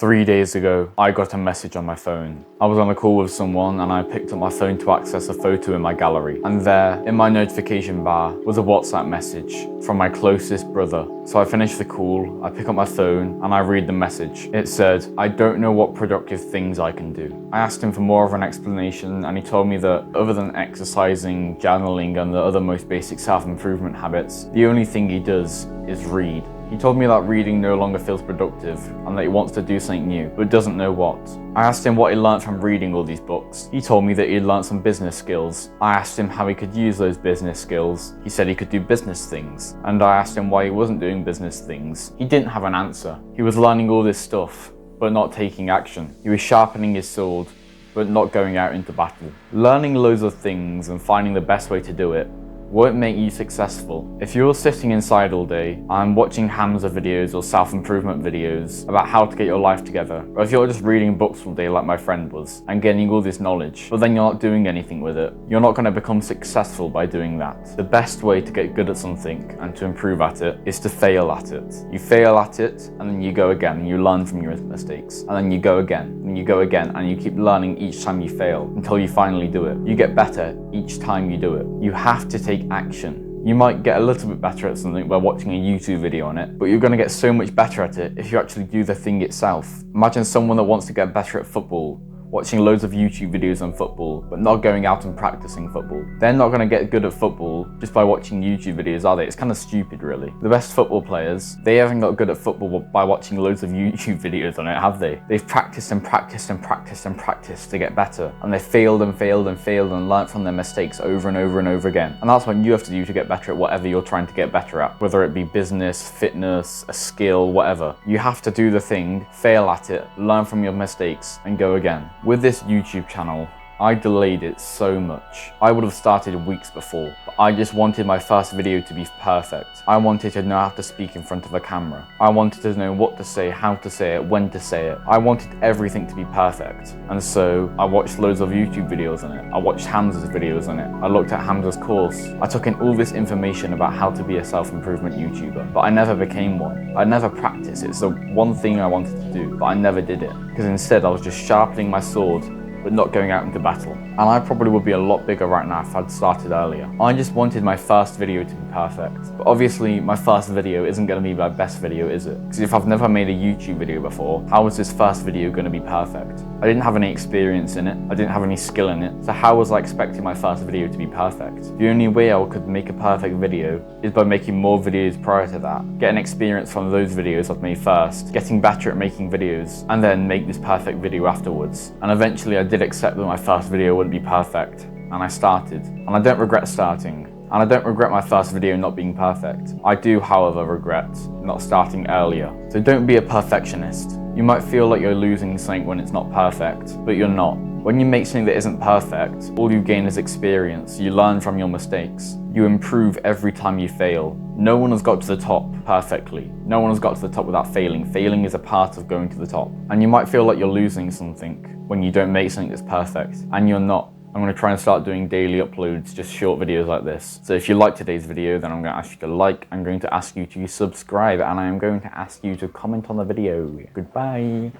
3 days ago, I got a message on my phone. I was on a call with someone and I picked up my phone to access a photo in my gallery. And there, in my notification bar, was a WhatsApp message from my closest brother. So I finished the call, I pick up my phone and I read the message. It said, "I don't know what productive things I can do." I asked him for more of an explanation and he told me that other than exercising, journaling and the other most basic self-improvement habits, the only thing he does is read. He told me that reading no longer feels productive and that he wants to do something new, but doesn't know what. I asked him what he learned from reading all these books. He told me that he'd learned some business skills. I asked him how he could use those business skills. He said he could do business things. And I asked him why he wasn't doing business things. He didn't have an answer. He was learning all this stuff, but not taking action. He was sharpening his sword, but not going out into battle. Learning loads of things and finding the best way to do it won't make you successful. If you're sitting inside all day and watching hamza videos or self-improvement videos about how to get your life together, or if you're just reading books all day like my friend was and getting all this knowledge, but then you're not doing anything with it, you're not going to become successful by doing that. The best way to get good at something and to improve at it is to fail at it. You fail at it and then you go again and you learn from your mistakes, and then you go again and you go again, and you keep learning each time you fail until you finally do it. You get better each time you do it. You have to take action. You might get a little bit better at something by watching a YouTube video on it, but you're going to get so much better at it if you actually do the thing itself. Imagine someone that wants to get better at football, watching loads of YouTube videos on football, but not going out and practicing football. They're not going to get good at football just by watching YouTube videos, are they? It's kind of stupid, really. The best football players, they haven't got good at football by watching loads of YouTube videos on it, have they? They've practiced and practiced and practiced and practiced to get better, and they failed and failed and failed and learnt from their mistakes over and over and over again. And that's what you have to do to get better at whatever you're trying to get better at, whether it be business, fitness, a skill, whatever. You have to do the thing, fail at it, learn from your mistakes, and go again. With this YouTube channel, I delayed it so much. I would have started weeks before, but I just wanted my first video to be perfect. I wanted to know how to speak in front of a camera. I wanted to know what to say, how to say it, when to say it. I wanted everything to be perfect. And so I watched loads of YouTube videos on it. I watched Hamza's videos on it. I looked at Hamza's course. I took in all this information about how to be a self-improvement YouTuber, but I never became one. I never practiced. It's the one thing I wanted to do, but I never did it. Because instead I was just sharpening my sword, but not going out into battle. And I probably would be a lot bigger right now if I'd started earlier. I just wanted my first video to be perfect. But obviously my first video isn't going to be my best video, is it? Because if I've never made a YouTube video before, how was this first video going to be perfect? I didn't have any experience in it. I didn't have any skill in it. So how was I expecting my first video to be perfect? The only way I could make a perfect video is by making more videos prior to that, getting experience from those videos I've made first, getting better at making videos, and then make this perfect video afterwards. And eventually I did accept that my first video wouldn't be perfect, and I started. And I don't regret starting. And I don't regret my first video not being perfect. I do, however, regret not starting earlier. So don't be a perfectionist. You might feel like you're losing something when it's not perfect, but you're not. When you make something that isn't perfect, all you gain is experience. You learn from your mistakes. You improve every time you fail. No one has got to the top perfectly. No one has got to the top without failing. Failing is a part of going to the top. And you might feel like you're losing something when you don't make something that's perfect, and you're not. I'm going to try and start doing daily uploads, just short videos like this. So if you like today's video, then I'm going to ask you to like, I'm going to ask you to subscribe, and I am going to ask you to comment on the video. Goodbye.